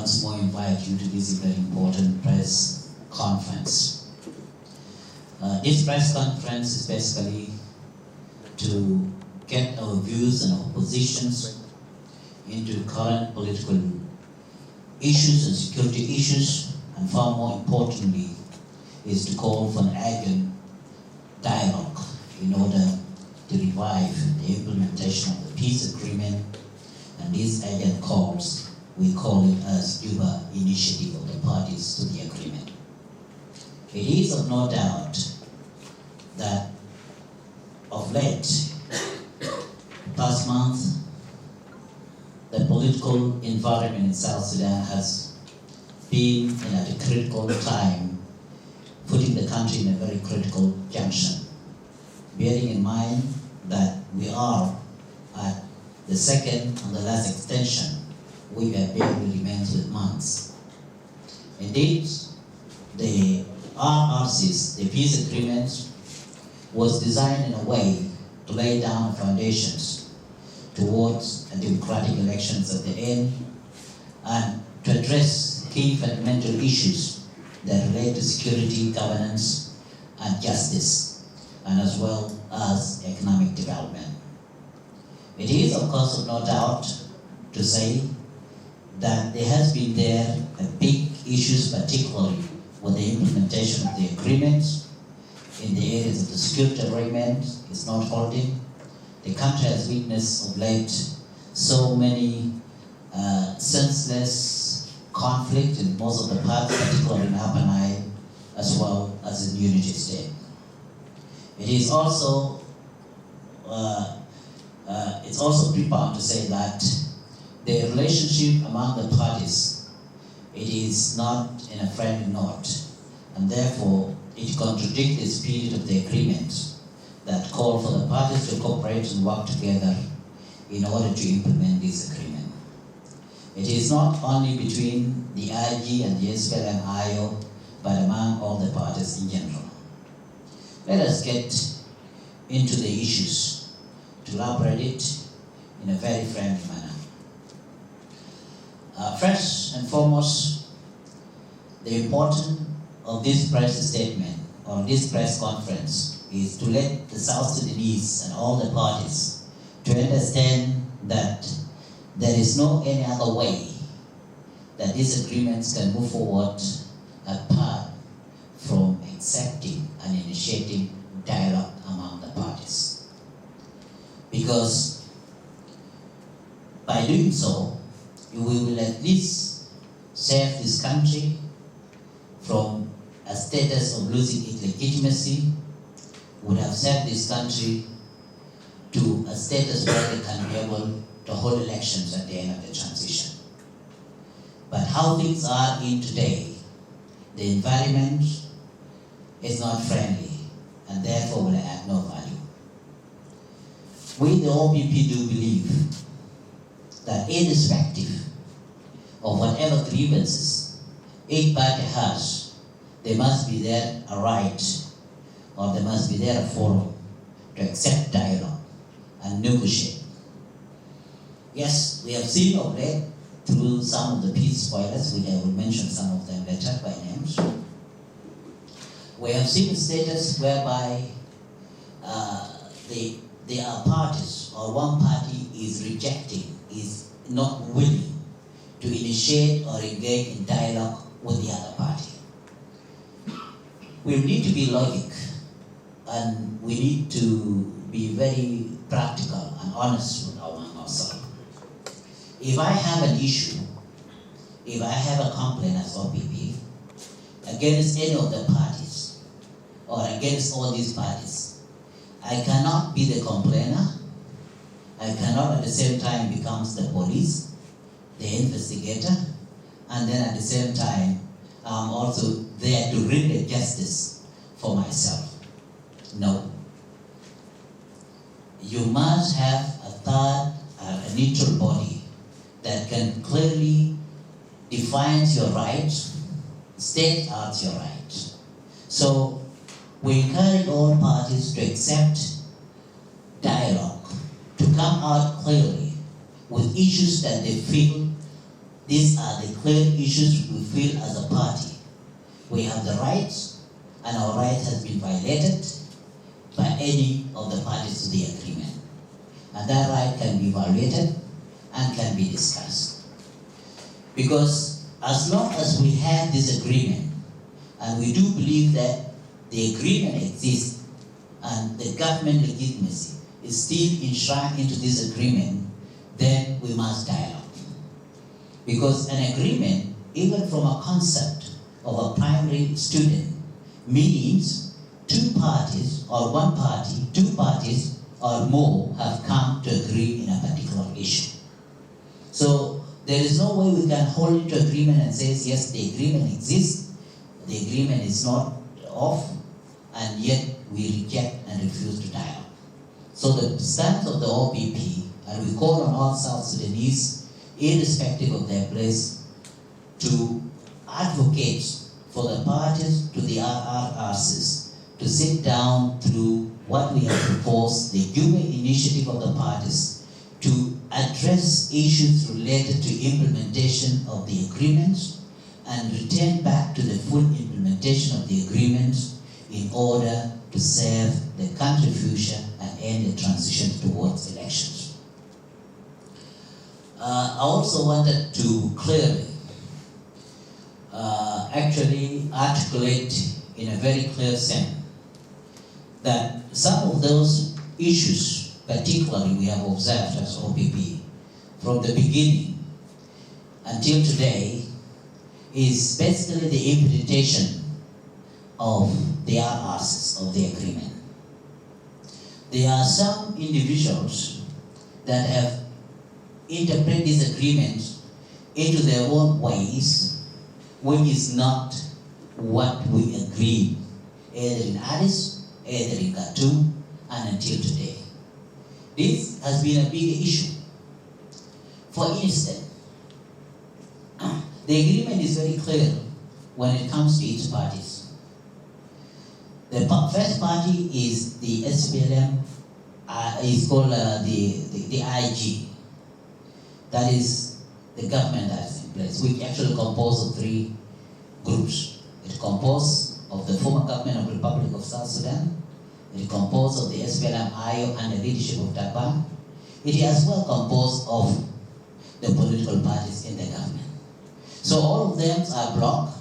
once more invite you to this very important press conference. This press conference is basically to get our views and our positions into current political issues and security issues, and far more importantly is to call for an urgent dialogue in order to revive the implementation of the peace agreement. And these urgent calls, we call it as Juba initiative of the parties to the agreement. It is of no doubt that of late, past month, the political environment in South Sudan has been at a critical time, putting the country in a very critical junction. Bearing in mind that we are at the second and the last extension, which barely remains with months. Indeed, the RRCs, the peace agreement, was designed in a way to lay down foundations towards a democratic elections at the end and to address key fundamental issues that relate to security, governance, and justice, and as well as economic development. It is, of course, of no doubt to say that there has been a big issues, particularly with the implementation of the agreements in the areas of the security agreement is not holding. The country has witnessed of late so many senseless conflict in most of the parts, particularly in Upper Nile, as well as in Unity State. It is also profound to say that the relationship among the parties, it is not in a friendly note, and therefore it contradicts the spirit of the agreement that call for the parties to cooperate and work together in order to implement this agreement. It is not only between the IG and the SPLM-IO, but among all the parties in general. Let us get into the issues to elaborate it in a very friendly manner. First and foremost, the importance of this press statement or this press conference is to let the South Sudanese and all the parties to understand that there is no any other way that these agreements can move forward apart from accepting and initiating dialogue among the parties. Because by doing so, we will at least save this country from a status of losing its legitimacy, would have saved this country to a status where they can be able to hold elections at the end of the transition. But how things are in today, the environment is not friendly and therefore will add no value. We, the OPP, do believe that irrespective of whatever grievances each party has, there must be there a right or there must be there a forum to accept dialogue and negotiate. Yes, we have seen of late through some of the peace spoilers, which I will mention some of them later by names. We have seen a status whereby there are parties or one party is rejecting, is not willing to initiate or engage in dialogue with the other party. We need to be logic and we need to be very practical and honest with ourselves. If I have an issue, if I have a complaint as OPP against any of the parties or against all these parties, I cannot be the complainer. I cannot at the same time become the police, the investigator, and then at the same time I'm also there to render justice for myself. No. You must have a third, a neutral body that can clearly define your rights, state out your rights. So we encourage all parties to accept dialogue, to come out clearly with issues that they feel These are the clear issues we feel as a party. We have the rights, and our right has been violated by any of the parties to the agreement. And that right can be evaluated and can be discussed. Because as long as we have this agreement, and we do believe that the agreement exists and the government legitimacy is still enshrined into this agreement, then we must dialogue. Because an agreement, even from a concept of a primary student, means two parties or one party, two parties or more have come to agree in a particular issue. So there is no way we can hold it to agreement and say, yes, the agreement exists, the agreement is not off, and yet we reject and refuse to dialogue. So the stance of the OPP, and we call on all South Sudanese, irrespective of their place, to advocate for the parties to the RRRCs to sit down through what we have proposed, the Juba initiative of the parties, to address issues related to implementation of the agreements and return back to the full implementation of the agreements in order to serve the country's future and end the transition towards elections. I also wanted to clearly actually articulate in a very clear sense that some of those issues, particularly we have observed as OPP from the beginning until today, is basically the implementation of the RRCs of the agreement. There are some individuals that have interpreted these agreements into their own ways, which is not what we agreed, either in Addis, either in Khartoum, and until today. This has been a big issue. For instance, the agreement is very clear when it comes to its parties. The first party is the SPLM, is called the IG. That is the government that is in place, which actually composed of three groups. It composed of the former government of the Republic of South Sudan. It composed of the SPLM-IO and the leadership of Taban. It is as well composed of the political parties in the government. So all of them are blocked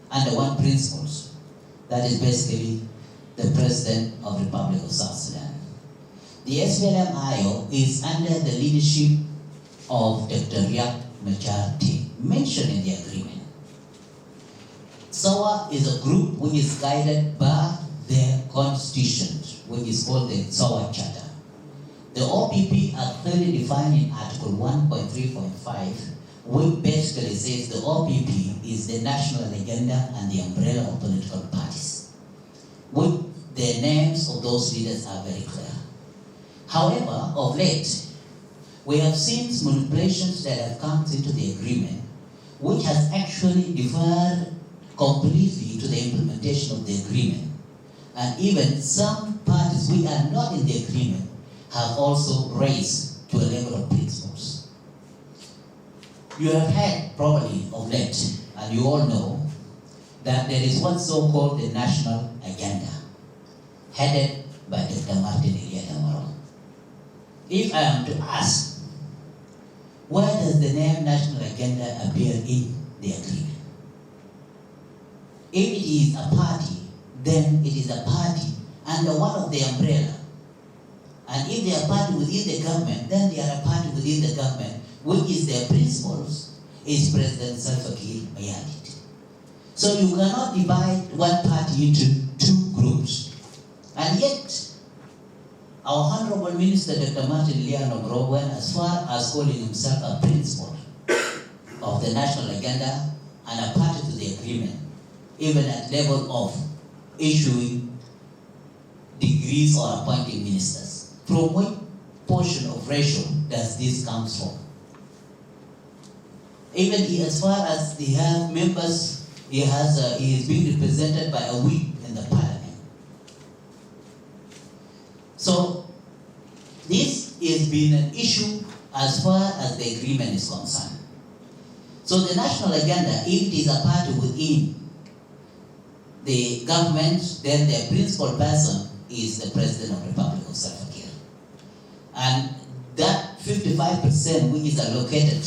under one principles. That is basically the President of the Republic of South Sudan. The SPLM-IO is under the leadership of Dr. Riek Machar mentioned in the agreement. SAWA is a group which is guided by their constitution, which is called the SAWA Charter. The OPP are clearly defined in Article 1.3.5, which basically says the OPP is the national agenda and the umbrella of political parties. With the names of those leaders are very clear. However, of late, we have seen manipulations that have come into the agreement, which has actually deferred completely to the implementation of the agreement. And even some parties which are not in the agreement have also raised to a level of principles. You have heard probably of late, and you all know, that there is what's so-called the national agenda, headed by Dr. Martin Iliadamaro. If I am to ask, where does the name national agenda appear in the agreement? If it is a party, then it is a party under one of the umbrella. And if they are party within the government, then they are a party within the government, which is their principles, is President Salva Kiir Mayardit. So you cannot divide one party into two groups. And yet, our Honorable Minister Dr. Martin Iliadamaro went as far as calling himself a principal of the national agenda and a party to the agreement, even at level of issuing degrees or appointing ministers. From what portion of ratio does this come from? Even as far as he has members, he is being represented by a whip in the parliament. So this has been an issue as far as the agreement is concerned. So the national agenda, if it is a party within the government, then their principal person is the President of the Republic of South Africa. And that 55% which is allocated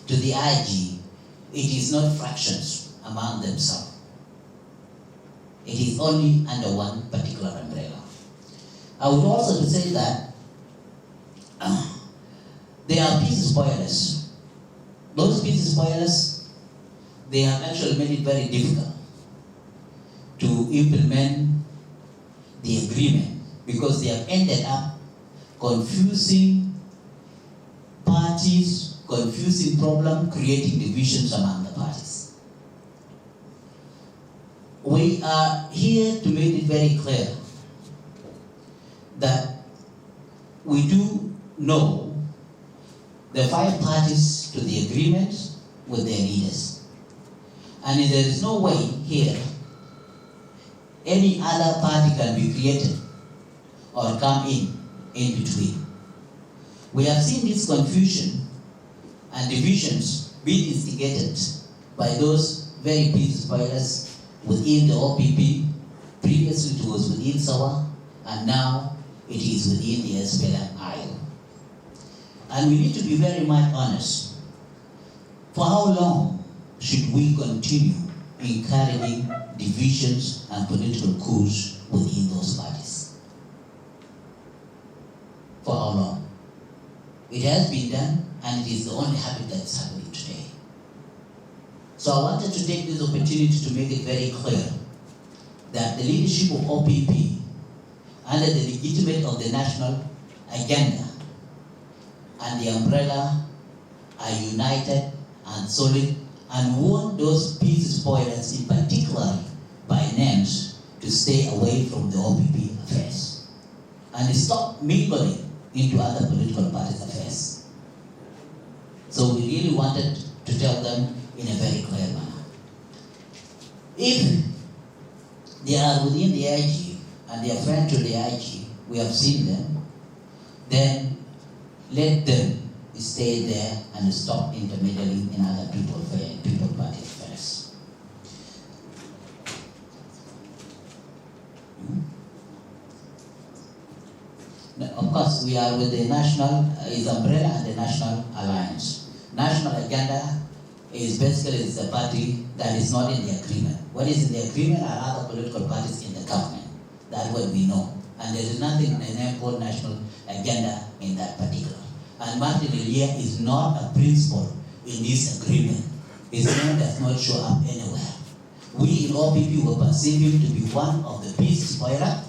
to the IG, it is not fractions among themselves. It is only under one particular umbrella. I would also say that there are peace spoilers. Those peace spoilers, they have actually made it very difficult to implement the agreement because they have ended up confusing parties, confusing problem, creating divisions among the parties. We are here to make it very clear that we do know the 5 parties to the agreement with their leaders. And there is no way here any other party can be created or come in between. We have seen this confusion and divisions being instigated by those very peace spoilers within the OPP. Previously it was within SAWA, and now it is within the SPLM-IO. And we need to be very much honest. For how long should we continue encouraging divisions and political coups within those parties? For how long? It has been done, and it is the only habit that is happening today. So I wanted to take this opportunity to make it very clear that the leadership of OPP, under the legitimate of the national agenda and the umbrella, are united and solid and want those peace spoilers, in particular by names, to stay away from the OPP affairs and stop mingling into other political parties' affairs. So we really wanted to tell them in a very clear manner. If they are within the IG and they are friends to the IG, we have seen them, then let them stay there and stop intermeddling in other people party affairs. Now, of course, we are with the national is umbrella and the national alliance. National agenda is basically the party that is not in the agreement. What is in the agreement are other political parties in the government. That's what we know. And there is nothing in the name called national agenda in that particular. And Martin Elia is not a principal in this agreement. His name does not show up anywhere. We in OPP will perceive him to be one of the peace spoiler,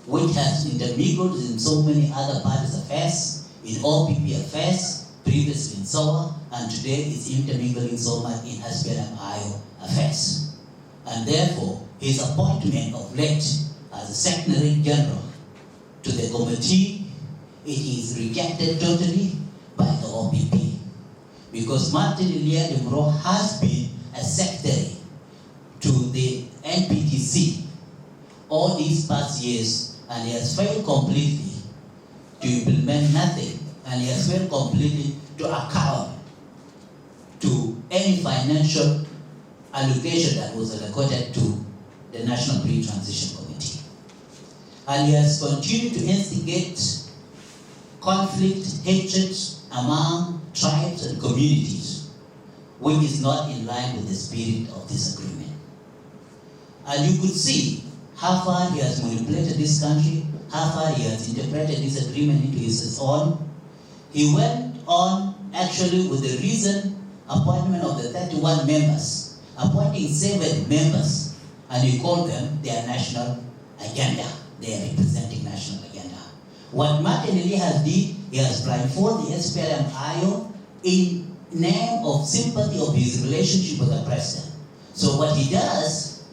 which has intermingled in so many other parties' affairs, in OPP affairs, previously in SOA, and today is intermingling so much in SPLM-IO affairs. And therefore, his appointment of late as a Secretary General to the committee, it is rejected totally by the OPP. Because Martin Elia Demuro has been a secretary to the NPTC all these past years, and he has failed completely to implement nothing, and he has failed completely to account to any financial allocation that was allocated to the National Pre-Transition Committee. And he has continued to instigate conflict, hatred among tribes and communities, which is not in line with the spirit of this agreement. And you could see how far he has manipulated this country, how far he has interpreted this agreement into his own. He went on actually with the recent appointment of the 31 members, appointing 7 members, and he called them their national agenda. They are representing national agenda. What Martin Elia has did, he has blindfolded the SPLM-IO in name of sympathy of his relationship with the president. So what he does,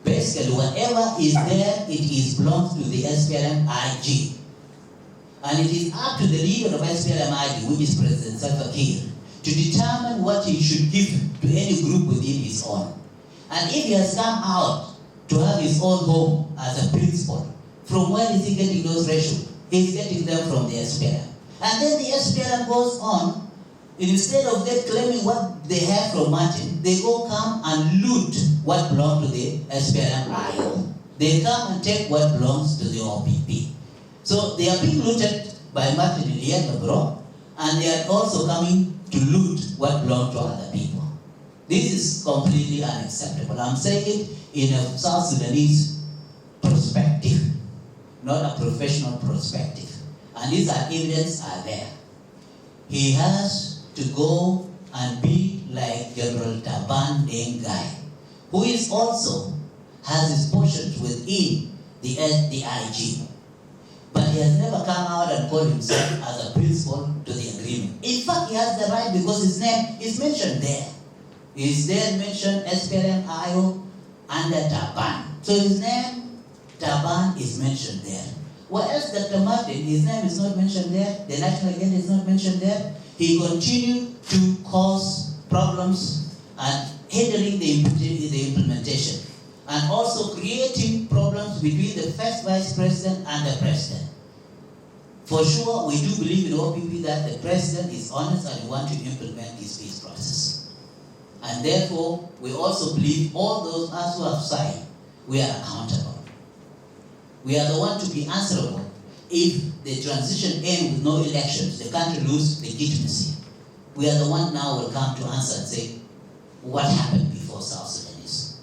basically whatever is there, it belongs to the SPLM-IG. And it is up to the leader of SPLM-IG, which is President Salva Kiir, to determine what he should give to any group within his own. And if he has come out to have his own home as a principal, from where is he getting those ratios? He's getting them from the SPLM. And then the SPLM goes on Instead of them claiming what they have from Martin, they go come and loot what belongs to the SPLM-IO. They come and take what belongs to the OPP. So they are being looted by Martin Iliadabro, and they are also coming to loot what belongs to other people. This is completely unacceptable. I'm saying it in a South Sudanese perspective, not a professional perspective. And these are evidence are there. He has to go and be like General Taban Deng guy, who is also has his portions within the IG. But he has never come out and called himself as a principal to the agreement. In fact, he has the right because his name is mentioned there. He is there mentioned SPLM-IO under Taban. So his name, Taban, is mentioned there. Whereas Dr. Martin, his name is not mentioned there, the national agenda is not mentioned there. He continued to cause problems and hindering the implementation, and also creating problems between the first vice president and the president. For sure, we do believe in OPP that the president is honest and we want to implement this peace process. And therefore, we also believe all those us who have signed, we are accountable. We are the one to be answerable if the transition ends with no elections, the country loses legitimacy. We are the one now will come to answer and say, what happened before South Sudanese?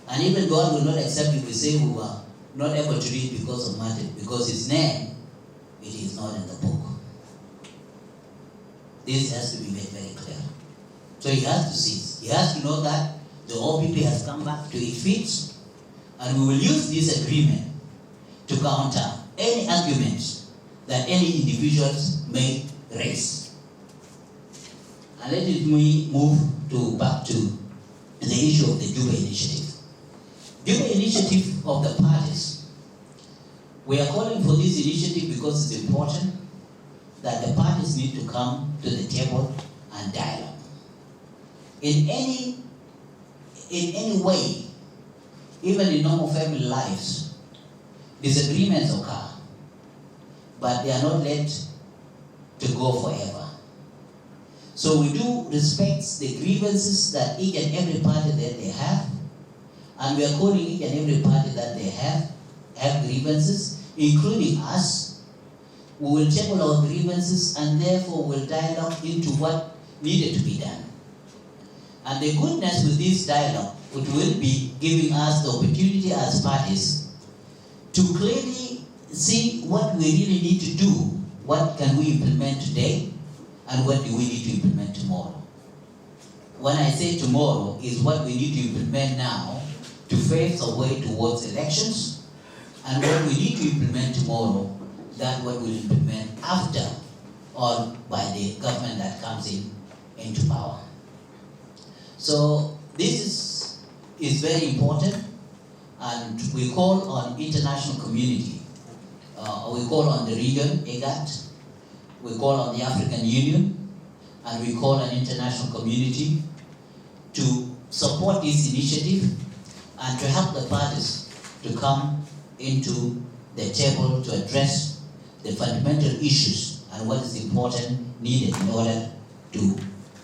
And even God will not accept if we say we were not able to read because of Martin, because his name, it is not in the book. This has to be made very clear. So he has to cease. He has to know that the OPP has come back to its feet, and we will use this agreement to counter any arguments that any individuals may raise. And let me move back to the issue of the Juba initiative. Juba initiative of the parties. We are calling for this initiative because it's important that the parties need to come to the table and dialogue. In any way, even in normal family lives, disagreements occur, but they are not let to go forever. So we do respect the grievances that each and every party that they have, and we are calling each and every party that they have grievances, including us. We will table our grievances and therefore will dialogue into what needed to be done. And the goodness with this dialogue, it will be giving us the opportunity as parties to clearly see what we really need to do, what can we implement today, and what do we need to implement tomorrow. When I say tomorrow, is what we need to implement now to pave the way towards elections, and what we need to implement tomorrow, that what we'll implement after or by the government that comes into power. So this is very important, and we call on international community. We call on the region, IGAD, we call on the African Union, and we call on international community to support this initiative and to help the parties to come into the table to address the fundamental issues and what is important needed in order to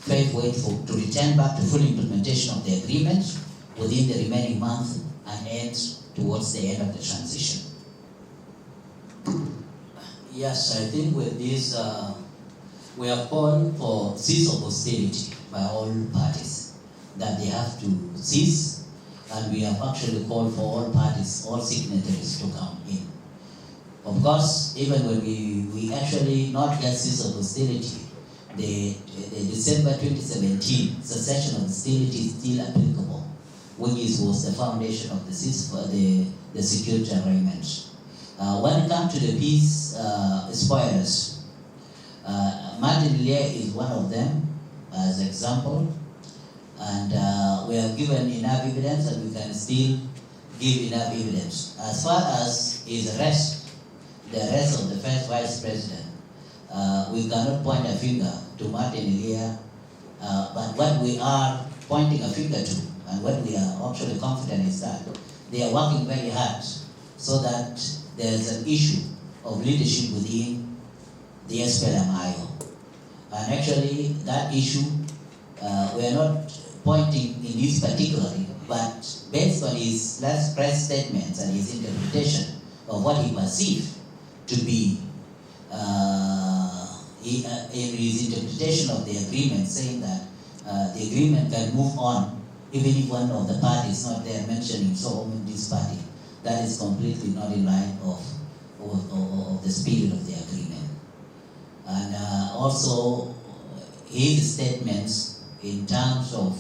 pave way to return back to full implementation of the agreement within the remaining month and ends towards the end of the transition. Yes, I think with this, we have called for cease of hostility by all parties, that they have to cease, and we have actually called for all parties, all signatories to come in. Of course, even when we actually not get cease of hostility, the December 2017 cessation of hostility is still applicable, which was the foundation of the security arrangement. When it comes to the peace spoilers, Martin Lia is one of them as example, and we have given enough evidence, and we can still give enough evidence. As far as his arrest, the arrest of the first vice president, we cannot point a finger to Martin Lia, but what we are pointing a finger to, and what we are actually confident is that they are working very hard so that there is an issue of leadership within the SPLM-IO. And actually, that issue, we are not pointing in this particularly, but based on his last press statements and his interpretation of what he perceived to be in his interpretation of the agreement, saying that the agreement can move on even if one of the parties not there mentioning so this party, that is completely not in line of the spirit of the agreement. And also his statements in terms of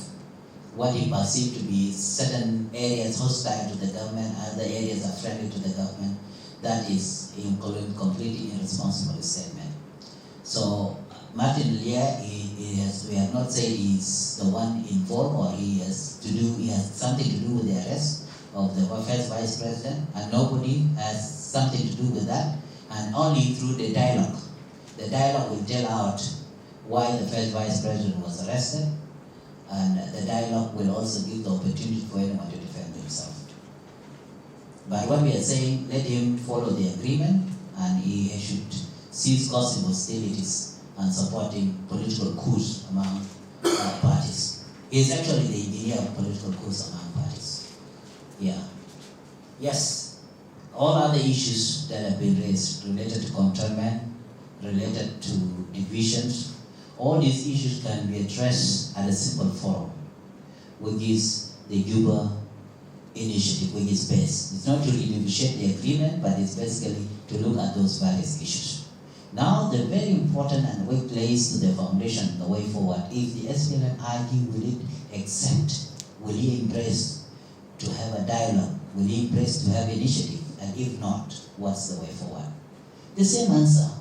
what he perceived to be certain areas hostile to the government, other areas are friendly to the government, that is completely irresponsible statement. So Martin Lear, we have not said he's the one involved or he has something to do with the arrest of the first vice president, and nobody has something to do with that, and only through the dialogue. The dialogue will tell out why the first vice president was arrested, and the dialogue will also give the opportunity for anyone to defend himself. But what we are saying, let him follow the agreement, and he should cease causing hostilities and supporting political coups among parties. He is actually the engineer of political coups among parties. Yeah. Yes. All other issues that have been raised related to containment, related to divisions, all these issues can be addressed at a simple forum, which is the Juba initiative, which is based. It's not to renegotiate the agreement, but it's basically to look at those various issues. Now, the very important and weak place to the foundation, the way forward, if the SPLM-IG will it accept, will he embrace to have a dialogue, will he embrace to have initiative, and if not, what's the way forward? The same answer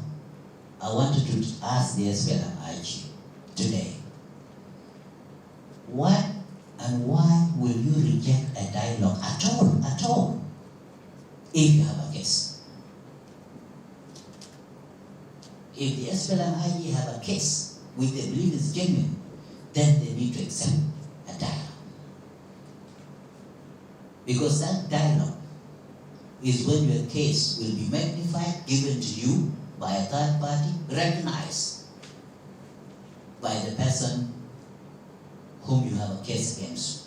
I wanted to ask the SPLM-IG today. What and why will you reject a dialogue at all, if you have a case? If the SPLM-IG have a case which they believe is genuine, then they need to accept a dialogue. Because that dialogue is when your case will be magnified, given to you by a third party, recognized by the person whom you have a case against.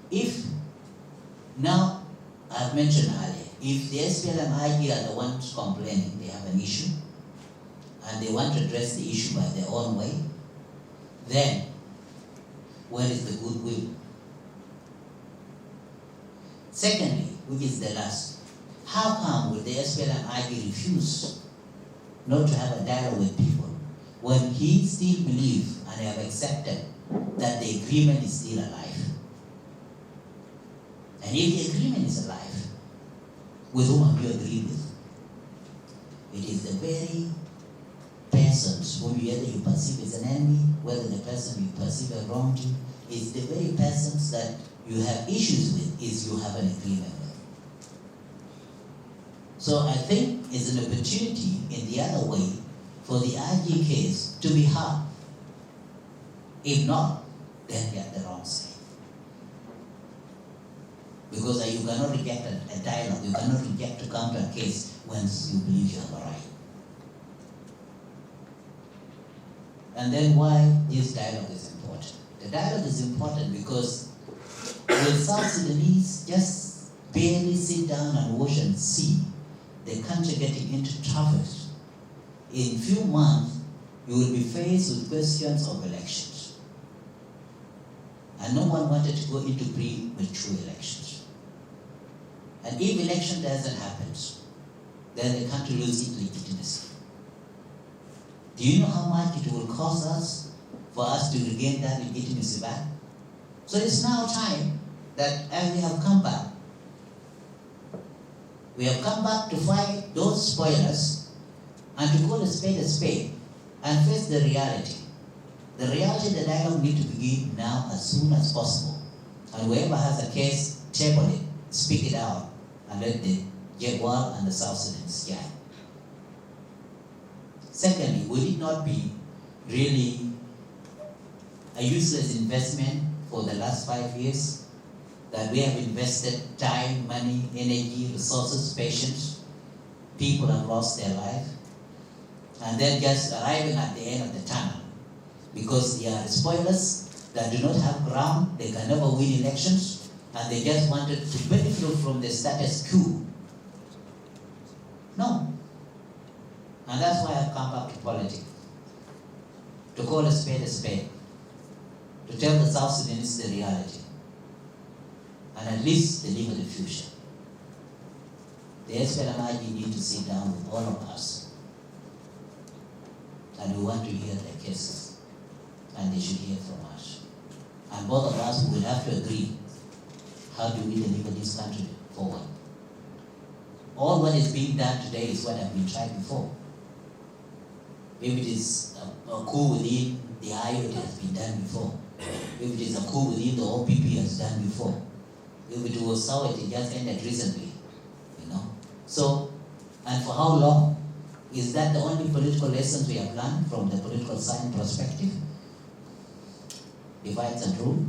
If, now, I've mentioned earlier, if the SPLM-IG are the ones complaining they have an issue, and they want to address the issue by their own way, then where is the goodwill? Secondly, which is the last, how come would the SPLM-IG refuse not to have a dialogue with people when he still believes and have accepted that the agreement is still alive? And if the agreement is alive, with whom have you agreed with? It is the very persons whom either you perceive as an enemy, whether the person you perceive as wronged you, it's the very persons that you have issues with, is you have an agreement with. So I think it's an opportunity in the other way for the IG case to be heard. If not, then you're at the wrong side. Because you cannot reject a dialogue, you cannot reject to come to a case once you believe you have a right. And then why this dialogue is important? The dialogue is important because when South Sudanese just barely sit down and watch and see the country getting into trouble, in few months you will be faced with questions of elections. And no one wanted to go into premature elections. And if election doesn't happen, then the country loses its legitimacy. Do you know how much it will cost us for us to regain that legitimacy back? So it's now time that as we have come back, we have come back to fight those spoilers and to call a spade and face the reality. The reality, the dialogue needs to begin now as soon as possible. And whoever has a case, table it, speak it out, and let the Jaguar and the South Sudanese guide. Secondly, would it not be really a useless investment for the last 5 years that we have invested time, money, energy, resources, patience? People have lost their life. and then just arriving at the end of the tunnel. Because they are spoilers that do not have ground, they can never win elections, and they just wanted to benefit from the status quo. No. And that's why I've come back to politics. To call a spade, to tell the South Sudanese the reality, and at least deliver the future. The SPLMIG need to sit down with all of us, and we want to hear their cases, and they should hear from us. And both of us will have to agree, how do we deliver this country forward? All what is being done today is what has been tried before. Maybe it is a coup within the IO, it has been done before. Maybe it is a coup within the OPP has done before. If it was how it just ended recently, you know. So, and for how long? Is that the only political lessons we have learned from the political science perspective? Divides and rule.